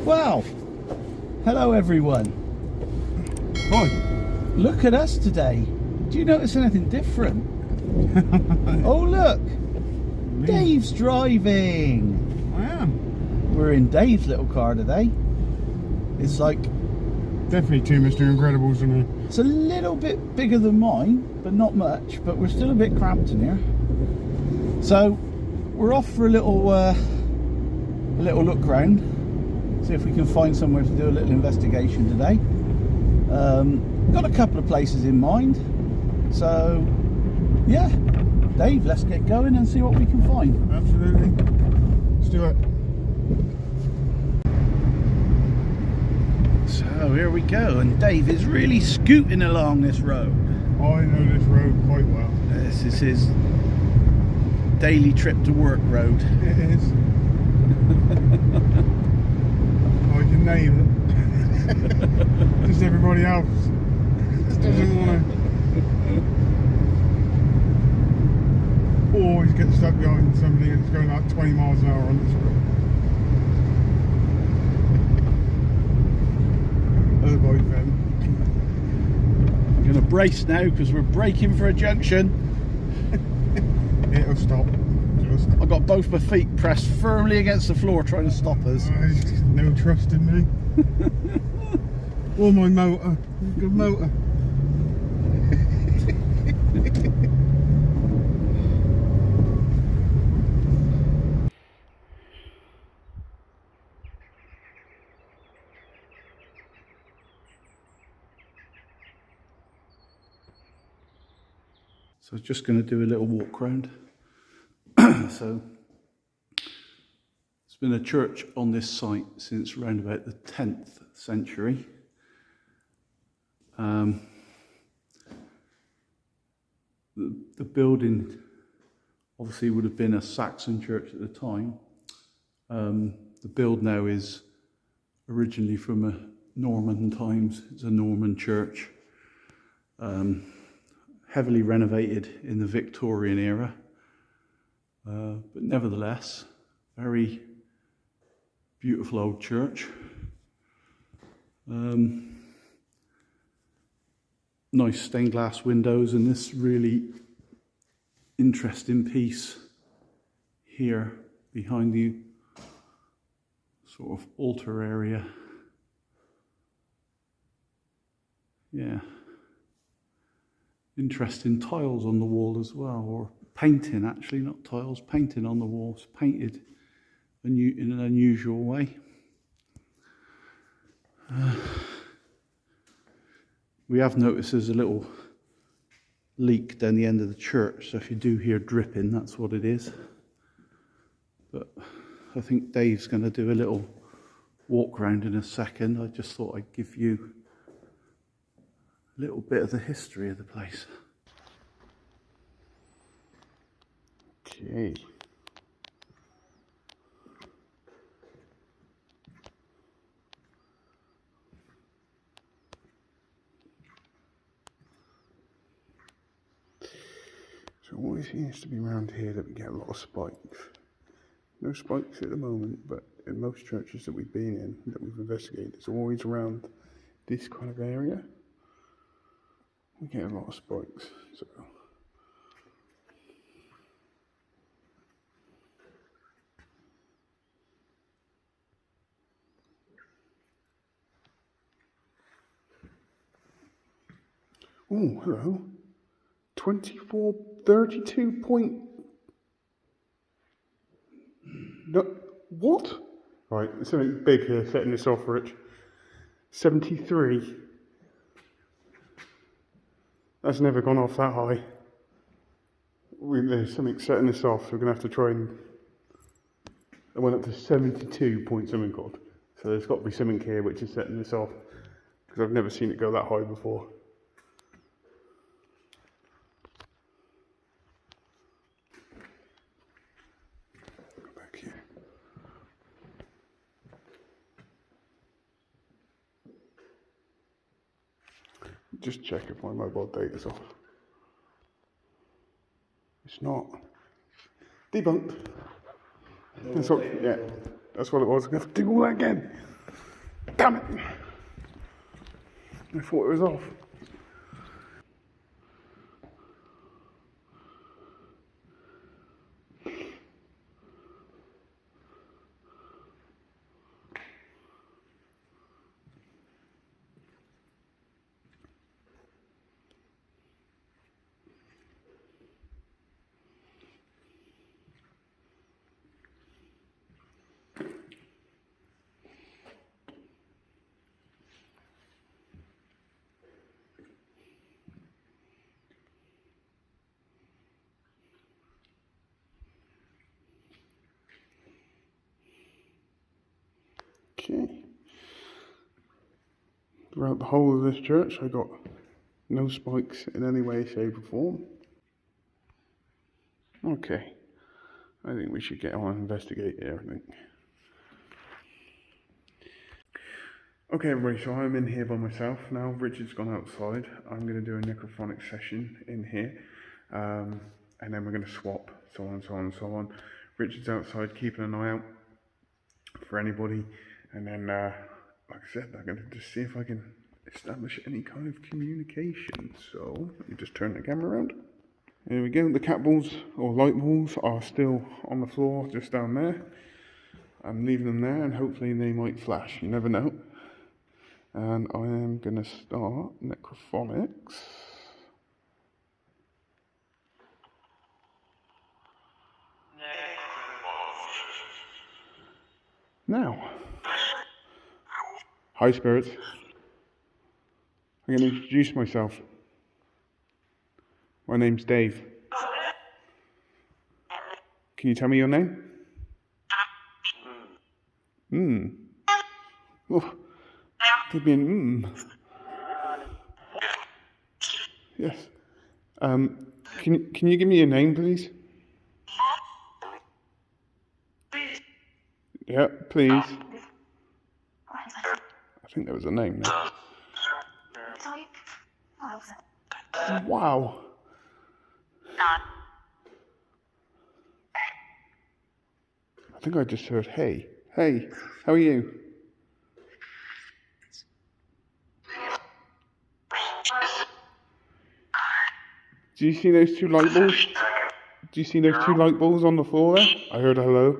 Wow, hello everyone. Hi. Look at us today. Do you notice anything different? Oh look, Dave's driving. I am. We're in Dave's little car today. It's like, Definitely two Mr. Incredibles in here. it's a little bit bigger than mine, but not much, but we're still a bit cramped in here. So we're off for a little look round, see if we can find somewhere to do a little investigation today. Got a couple of places in mind, so yeah, Dave, let's get going and see what we can find. Absolutely. Let's do it. So here we go, and Dave is really scooting along this road. I know this road quite well. This is his daily trip to work road. It is. I can name it. Just everybody else just doesn't want to. Always get stuck behind somebody that's going like 20 miles an hour on this road. Otherwise then. I'm going to brace now because we're braking for a junction. It'll stop. Just. I've got both my feet pressed firmly against the floor trying to stop us. No trust in me. Or my motor. Good motor. So just going to do a little walk round. So it's been a church on this site since around about the 10th century. The building obviously would have been a Saxon church at the time. The build now is originally from Norman times. It's a Norman church. Heavily renovated in the Victorian era, but nevertheless, very beautiful old church. Nice stained glass windows, and this really interesting piece here behind the sort of altar area. Yeah. Interesting tiles on the wall as well, or painting actually, not tiles, painting on the walls, painted in an unusual way. We have noticed there's a little leak down the end of the church, so if you do hear dripping, that's what it is. But I think Dave's going to do a little walk round in a second. I just thought I'd give you a little bit of the history of the place. Okay. So it always seems to be around here that we get a lot of spikes. No spikes at the moment, but in most churches that we've been in, that we've investigated, it's always around this kind of area. We get a lot of spikes, so. Oh, hello. 2432 point. No, what? Right, there's something big here setting this off, Rich. 73. That's never gone off that high. There's something setting this off, so we're going to have to try and... It went up to 72 point something odd. So there's got to be something here which is setting this off, because I've never seen it go that high before. Go back here. Just check if my mobile data's off. It's not. Debunked. That's what, yeah, that's what it was. I'm going to have to do all that again. Damn it! I thought it was off. Okay. Throughout the whole of this church, I got no spikes in any way, shape, or form. Okay. I think we should get on and investigate here, I think. Okay, everybody, so I'm in here by myself now. Richard's gone outside. I'm going to do a necrophonic session in here. And then we're going to swap, so on, so on, so on. Richard's outside, keeping an eye out for anybody. And then, like I said, I'm going to just see if I can establish any kind of communication. So, let me just turn the camera around. Here we go. The cat balls, or light balls, are still on the floor just down there. I'm leaving them there, and hopefully they might flash. You never know. And I am going to start necrophonics. Now. Hi, spirits. I'm going to introduce myself. My name's Dave. Can you tell me your name? Oh, could be an Yes. Can you give me your name, please? Yeah, please. I think there was a name there. Wow. I think I just heard, hey. Hey, how are you? Do you see those two light balls? Do you see those two light balls on the floor there? I heard a hello.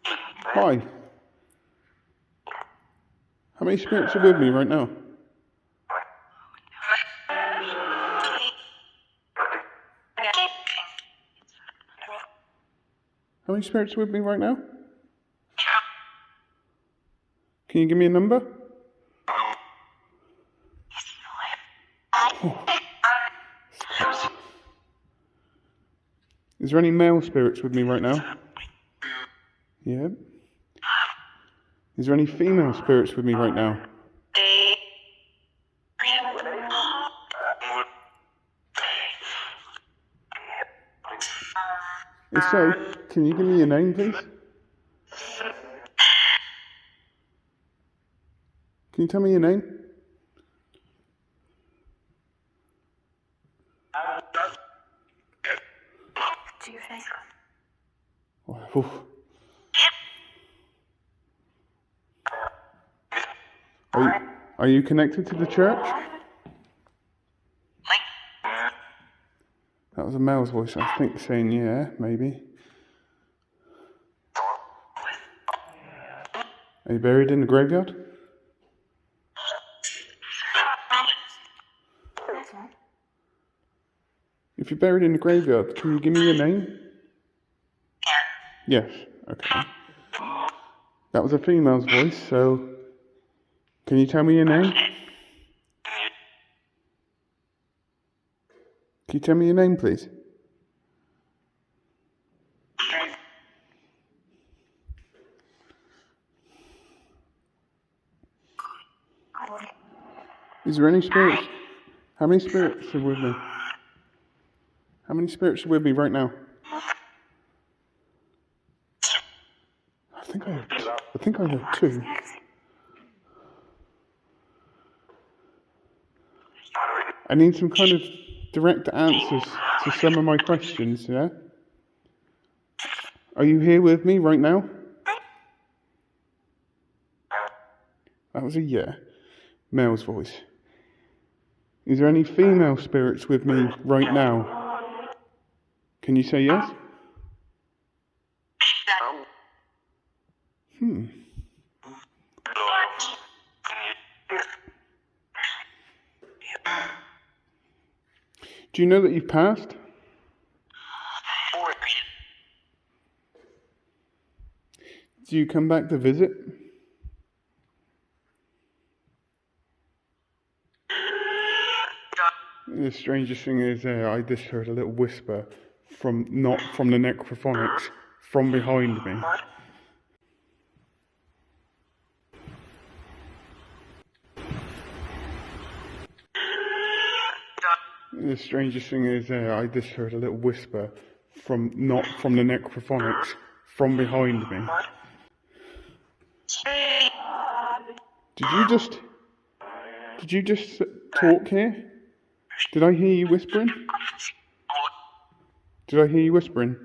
Hi. How many spirits are with me right now? How many spirits are with me right now? Can you give me a number? Oh. Is there any male spirits with me right now? Yeah. Is there any female spirits with me right now? If so, can you give me your name, please? Can you tell me your name? Oh. Are you connected to the church? That was a male's voice, I think, saying yeah, maybe. Are you buried in the graveyard? If you're buried in the graveyard, can you give me your name? Yes, okay. That was a female's voice, so can you tell me your name? Can you tell me your name, please? Is there any spirits? How many spirits are with me? How many spirits are with me right now? I think I heard two. I need some kind of direct answers to some of my questions, yeah? Are you here with me right now? That was a yeah. Male's voice. Is there any female spirits with me right now? Can you say yes? Do you know that you've passed? Do you come back to visit? The strangest thing is, I just heard a little whisper not from the necrophonics, from behind me. The strangest thing is, I just heard a little whisper not from the necrophonics, from behind me. Did you just talk here? Did I hear you whispering? Did I hear you whispering?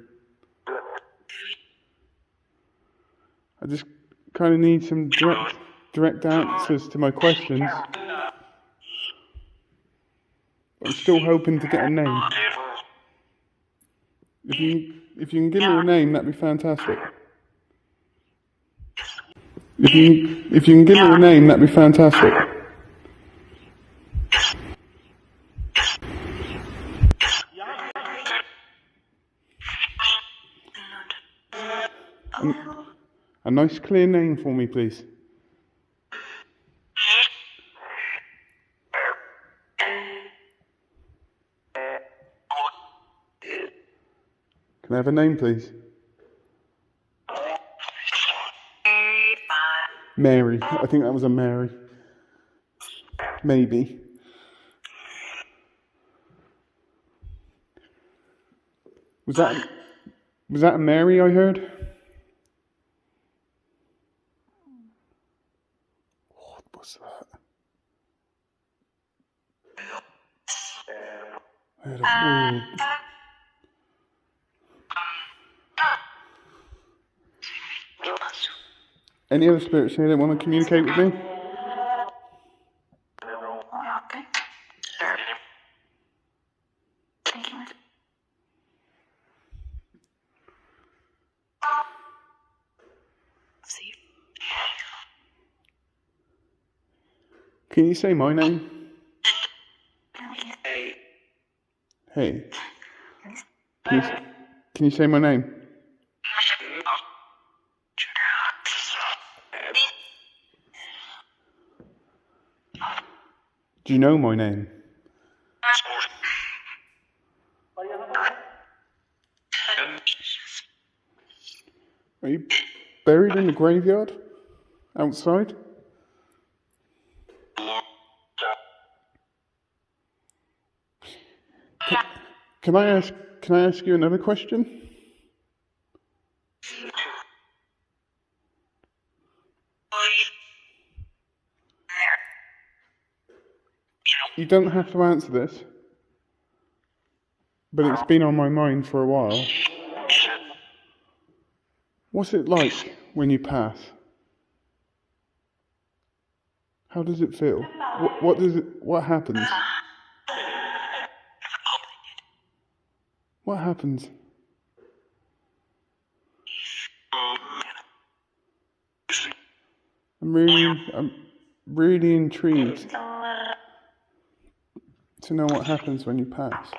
I just kind of need some direct answers to my questions. I'm still hoping to get a name. If you can give me a name, that'd be fantastic. If you can give me a name, that'd be fantastic. A nice clear name for me, please. Can I have a name, please? Mary. I think that was a Mary. Maybe. Was that a Mary I heard? What was that? I heard a word. Any other spirits here that want to communicate with me? Okay. Sure. Thank you. See. Can you say my name? Hey. Can you say my name? Do you know my name? Are you buried in the graveyard? Outside? Can I ask you another question? You don't have to answer this, but it's been on my mind for a while. What's it like when you pass? How does it feel? What happens? What happens? I'm really intrigued to know what happens when you pass.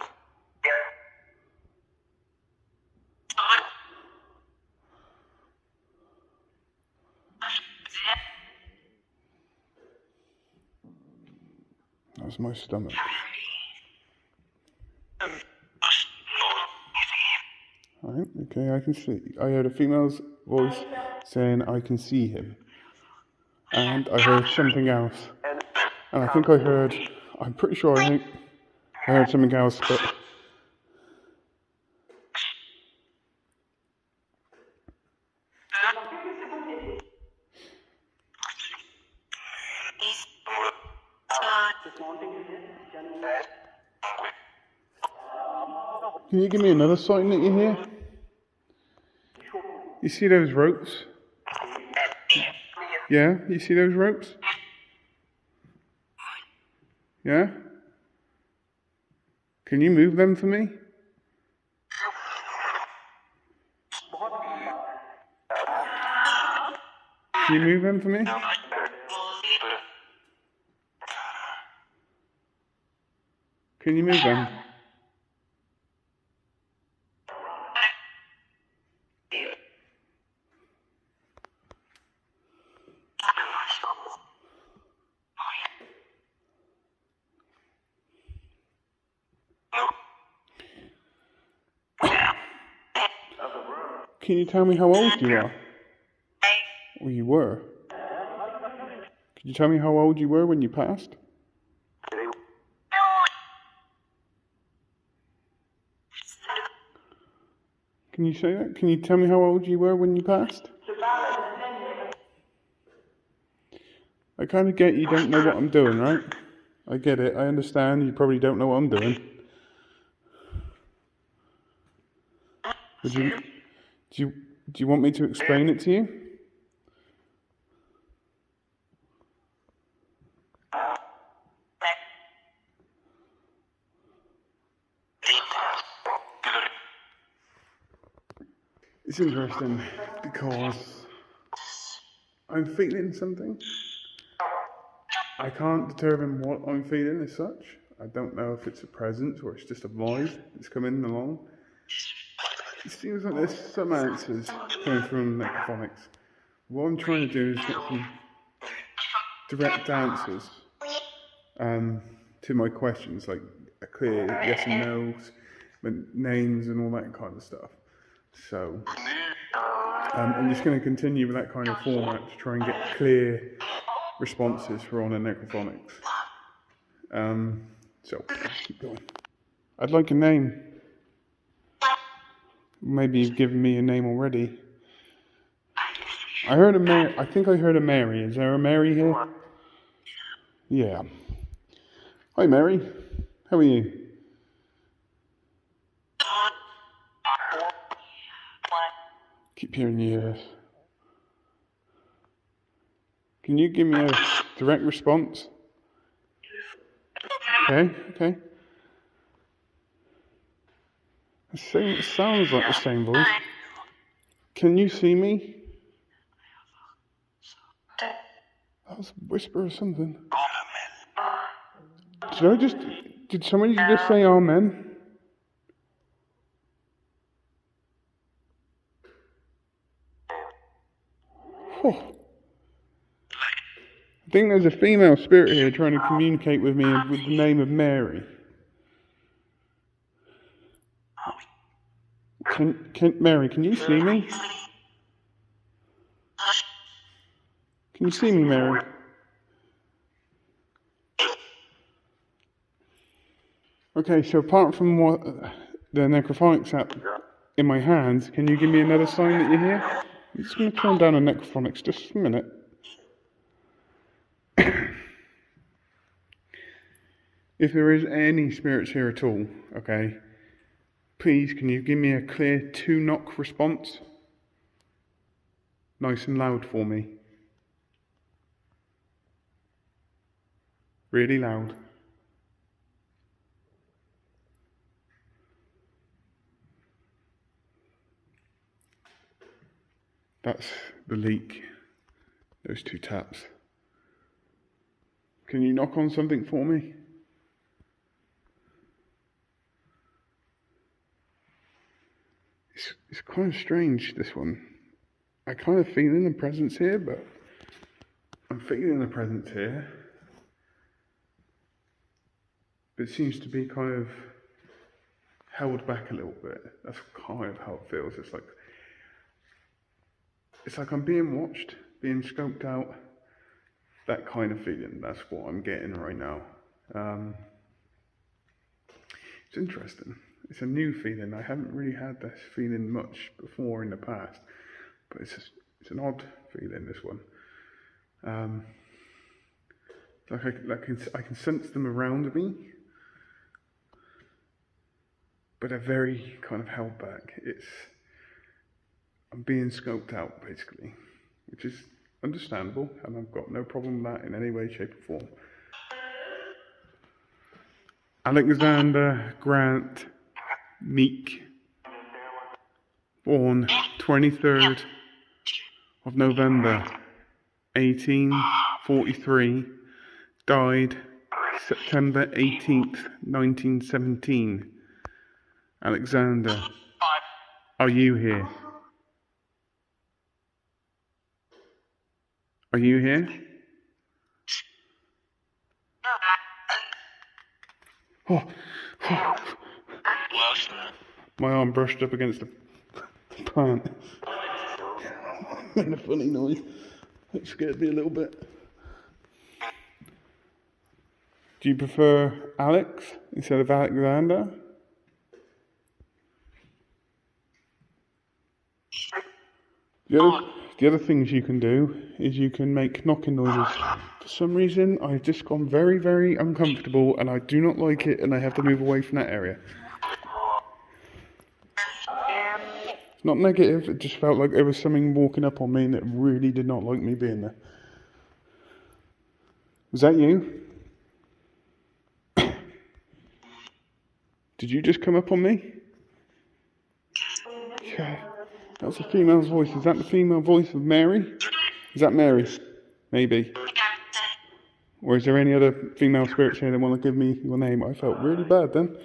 That was my stomach. Alright, okay, I can see. I heard a female's voice saying I can see him. And I heard something else. And I'm pretty sure I heard something else, but can you give me another sign that you're here? You see those ropes? Yeah, you see those ropes? Yeah? Can you move them for me? Can you move them for me? Can you move them? Can you tell me how old you are? Or you were? Could you tell me how old you were when you passed? Can you say that? Can you tell me how old you were when you passed? I kind of get you don't know what I'm doing, right? I get it. I understand. You probably don't know what I'm doing. Would you? Do you want me to explain it to you? It's interesting because I'm feeling something. I can't determine what I'm feeling as such. I don't know if it's a presence or it's just a vibe that's coming along. It seems like there's some answers coming from necrophonics. What I'm trying to do is get some direct answers to my questions, like a clear yes and no's, names and all that kind of stuff. So I'm just going to continue with that kind of format to try and get clear responses for on necrophonics. So keep going. I'd like a name. Maybe you've given me a name already. I heard a Mary. I think I heard a Mary. Is there a Mary here? Yeah. Hi, Mary. How are you? Keep hearing you. Can you give me a direct response? Okay. It sounds like the same voice. Can you see me? That was a whisper or something. Did somebody just say amen? Oh. I think there's a female spirit here trying to communicate with me with the name of Mary. Mary, can you see me? Can you see me, Mary? Okay, so apart from what the necrophonics app in my hands, can you give me another sign that you're here? I'm just going to turn down on necrophonics just a minute. If there is any spirits here at all, okay, please can you give me a clear 2-knock response? Nice and loud for me. Really loud. That's the leak. Those 2 taps. Can you knock on something for me? It's kind of strange, this one. I kind of feeling a presence here, but I'm feeling a presence here. But it seems to be kind of held back a little bit. That's kind of how it feels. It's like I'm being watched, being scoped out. That kind of feeling. That's what I'm getting right now. It's interesting. It's a new feeling. I haven't really had this feeling much before in the past, but it's an odd feeling, this one. I can sense them around me, but they're very kind of held back. I'm being scoped out, basically, which is understandable, and I've got no problem with that in any way, shape, or form. Alexander Grant Meek, born 23rd of November 1843, died September 18th, 1917. Alexander, are you here? Are you here? Oh, my arm brushed up against the plant. Made a funny noise. It scared me a little bit. Do you prefer Alex instead of Alexander? The other things you can do is you can make knocking noises. For some reason, I've just gone very, very uncomfortable and I do not like it and I have to move away from that area. It's not negative, it just felt like there was something walking up on me and it really did not like me being there. Was that you? Did you just come up on me? Yeah. That was a female's voice. Is that the female voice of Mary? Is that Mary? Maybe. Or is there any other female spirits here that want to give me your name? I felt really bad then.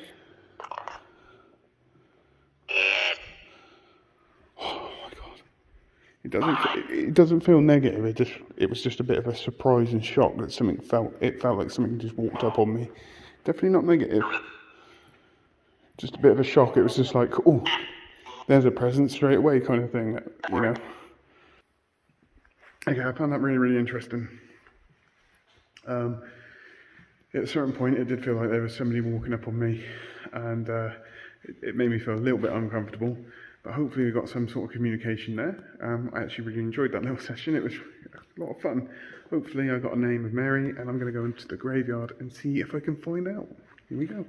Oh my god. It doesn't feel negative. It was just a bit of a surprise and shock that it felt like something just walked up on me. Definitely not negative. Just a bit of a shock. It was just like, oh, there's a present straight away kind of thing, you know. Okay, I found that really, really interesting. At a certain point, it did feel like there was somebody walking up on me, and it made me feel a little bit uncomfortable. But hopefully, we got some sort of communication there. I actually really enjoyed that little session. It was a lot of fun. Hopefully, I got a name of Mary, and I'm going to go into the graveyard and see if I can find out. Here we go.